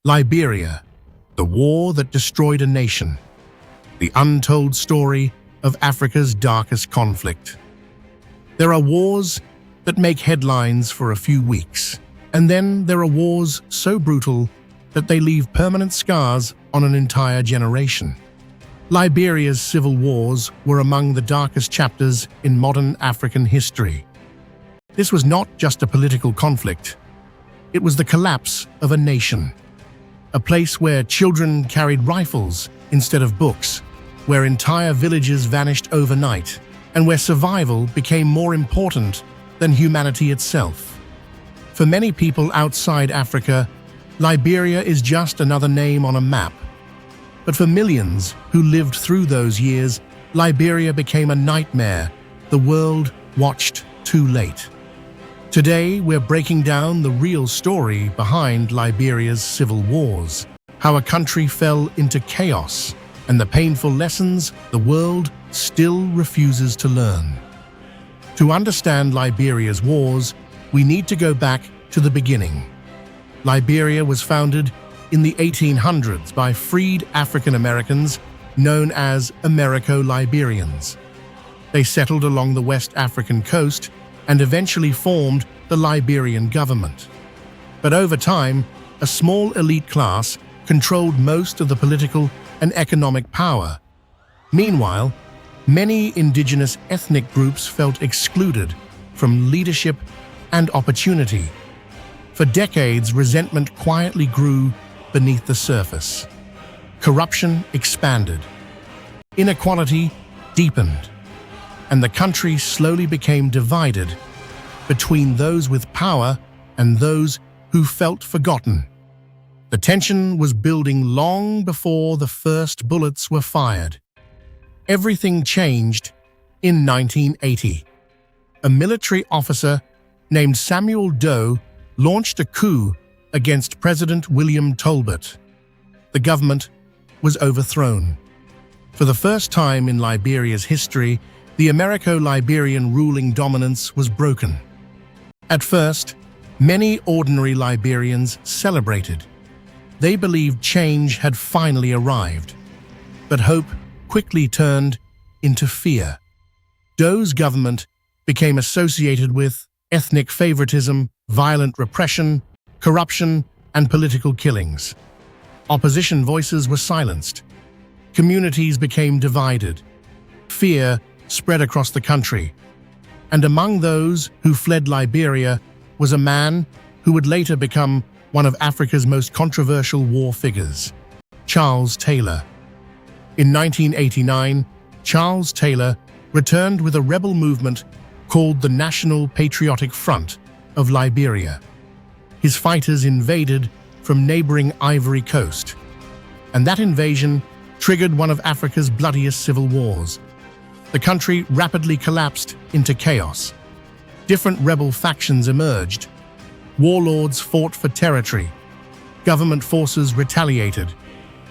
Liberia, the war that destroyed a nation. The untold story of Africa's darkest conflict. There are wars that make headlines for a few weeks, and then there are wars so brutal that they leave permanent scars on an entire generation. Liberia's civil wars were among the darkest chapters in modern African history. This was not just a political conflict. It was the collapse of a nation. A place where children carried rifles instead of books, where entire villages vanished overnight, and where survival became more important than humanity itself. For many people outside Africa, Liberia is just another name on a map. But for millions who lived through those years, Liberia became a nightmare the world watched too late. Today, we're breaking down the real story behind Liberia's civil wars, how a country fell into chaos, and the painful lessons the world still refuses to learn. To understand Liberia's wars, we need to go back to the beginning. Liberia was founded in the 1800s by freed African Americans known as Americo-Liberians. They settled along the West African coast and eventually formed the Liberian government. But over time, a small elite class controlled most of the political and economic power. Meanwhile, many indigenous ethnic groups felt excluded from leadership and opportunity. For decades, resentment quietly grew beneath the surface. Corruption expanded. Inequality deepened. And the country slowly became divided between those with power and those who felt forgotten. The tension was building long before the first bullets were fired. Everything changed in 1980. A military officer named Samuel Doe launched a coup against President William Tolbert. The government was overthrown. For the first time in Liberia's history, the Americo-Liberian ruling dominance was broken. At first, many ordinary Liberians celebrated. They believed change had finally arrived. But hope quickly turned into fear. Doe's government became associated with ethnic favoritism, violent repression, corruption, and political killings. Opposition voices were silenced. Communities became divided. Fear spread across the country. And among those who fled Liberia was a man who would later become one of Africa's most controversial war figures, Charles Taylor. In 1989, Charles Taylor returned with a rebel movement called the National Patriotic Front of Liberia. His fighters invaded from neighboring Ivory Coast, and that invasion triggered one of Africa's bloodiest civil wars. The country rapidly collapsed into chaos. Different rebel factions emerged. Warlords fought for territory. Government forces retaliated.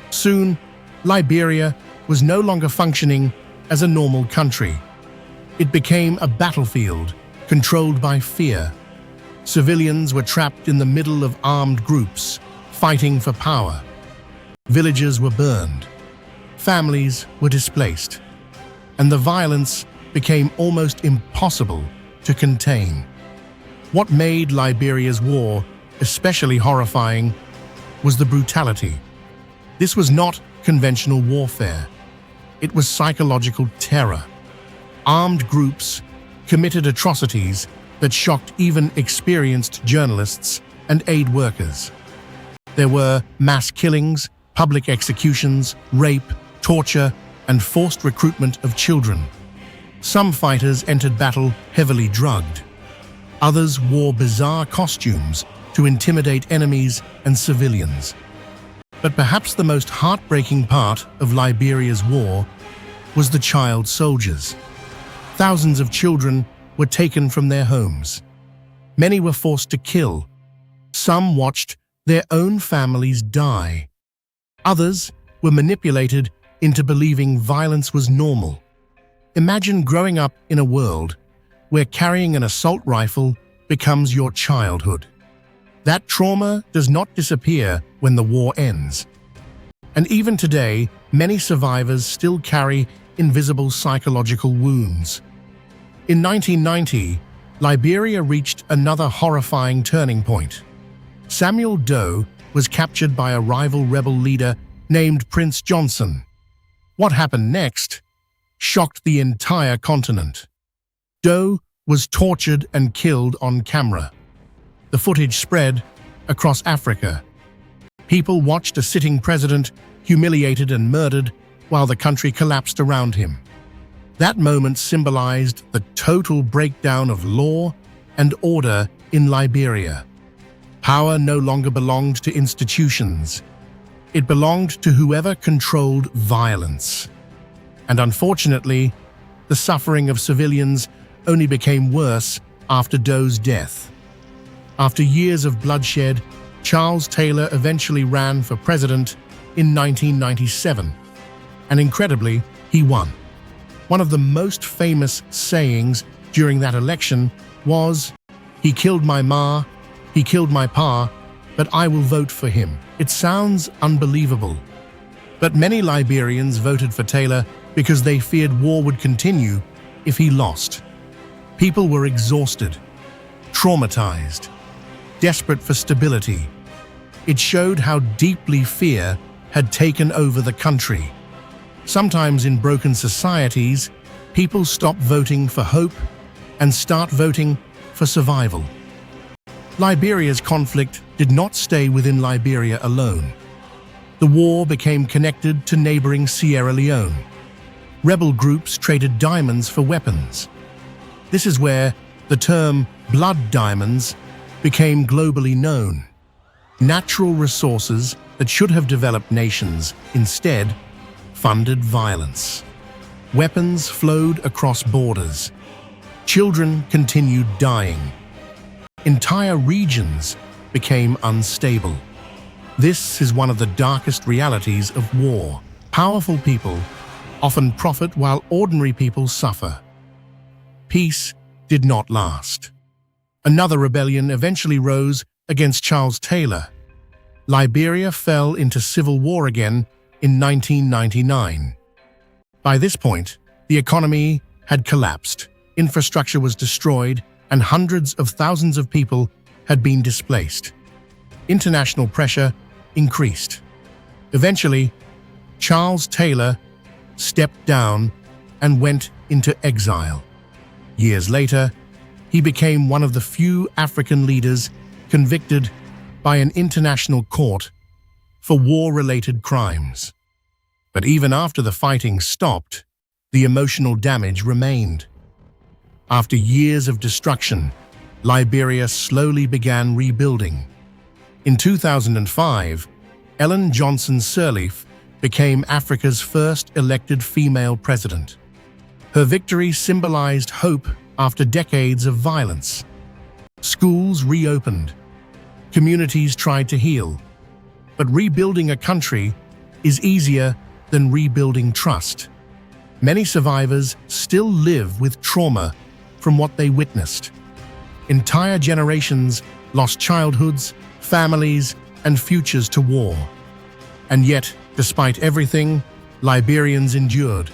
Soon, Liberia was no longer functioning as a normal country. It became a battlefield controlled by fear. Civilians were trapped in the middle of armed groups, fighting for power. Villages were burned. Families were displaced. And the violence became almost impossible to contain. What made Liberia's war especially horrifying was the brutality. This was not conventional warfare. It was psychological terror. Armed groups committed atrocities that shocked even experienced journalists and aid workers. There were mass killings, public executions, rape, torture, and forced recruitment of children. Some fighters entered battle heavily drugged. Others wore bizarre costumes to intimidate enemies and civilians. But perhaps the most heartbreaking part of Liberia's war was the child soldiers. Thousands of children were taken from their homes. Many were forced to kill. Some watched their own families die. Others were manipulated into believing violence was normal. Imagine growing up in a world where carrying an assault rifle becomes your childhood. That trauma does not disappear when when the war ends. And even today, many survivors still carry invisible psychological wounds. In 1990, Liberia reached another horrifying turning point. Samuel Doe was captured by a rival rebel leader named Prince Johnson. What happened next shocked the entire continent. Doe was tortured and killed on camera. The footage spread across Africa. People watched a sitting president humiliated and murdered while the country collapsed around him. That moment symbolized the total breakdown of law and order in Liberia. Power no longer belonged to institutions. It belonged to whoever controlled violence. And unfortunately, the suffering of civilians only became worse after Doe's death. After years of bloodshed, Charles Taylor eventually ran for president in 1997. And incredibly, he won. One of the most famous sayings during that election was, "He killed my ma, he killed my pa, but I will vote for him." It sounds unbelievable. But many Liberians voted for Taylor because they feared war would continue if he lost. People were exhausted, traumatized, desperate for stability. It showed how deeply fear had taken over the country. Sometimes in broken societies, people stop voting for hope and start voting for survival. Liberia's conflict did not stay within Liberia alone. The war became connected to neighboring Sierra Leone. Rebel groups traded diamonds for weapons. This is where the term blood diamonds became globally known. Natural resources that should have developed nations instead funded violence. Weapons flowed across borders. Children continued dying. Entire regions became unstable. This is one of the darkest realities of war. Powerful people often profit while ordinary people suffer. Peace did not last. Another rebellion eventually rose against Charles Taylor. Liberia fell into civil war again in 1999. By this point, the economy had collapsed, infrastructure was destroyed, and hundreds of thousands of people had been displaced. International pressure increased. Eventually, Charles Taylor stepped down and went into exile. Years later, he became one of the few African leaders convicted by an international court for war-related crimes. But even after the fighting stopped, the emotional damage remained. After years of destruction, Liberia slowly began rebuilding. In 2005, Ellen Johnson Sirleaf became Africa's first elected female president. Her victory symbolized hope after decades of violence. Schools reopened. Communities tried to heal. But rebuilding a country is easier than rebuilding trust. Many survivors still live with trauma from what they witnessed. Entire generations lost childhoods, families, and futures to war. And yet, despite everything, Liberians endured.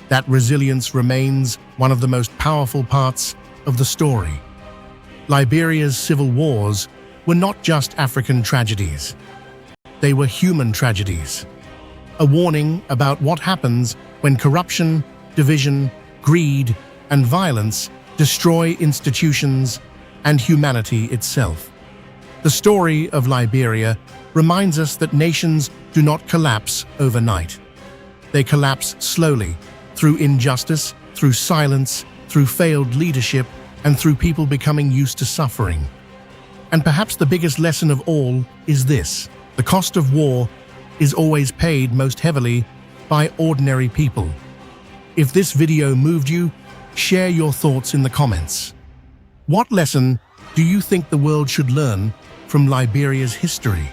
That resilience remains one of the most powerful parts of the story. Liberia's civil wars were not just African tragedies. They were human tragedies. A warning about what happens when corruption, division, greed, and violence destroy institutions and humanity itself. The story of Liberia reminds us that nations do not collapse overnight. They collapse slowly, through injustice, through silence, through failed leadership, and through people becoming used to suffering. And perhaps the biggest lesson of all is this: the cost of war is always paid most heavily by ordinary people. If this video moved you, share your thoughts in the comments. What lesson do you think the world should learn from Liberia's history?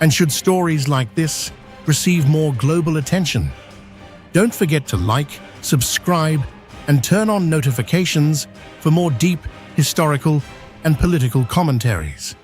And should stories like this receive more global attention? Don't forget to like, subscribe, and turn on notifications for more deep, historical, and political commentaries.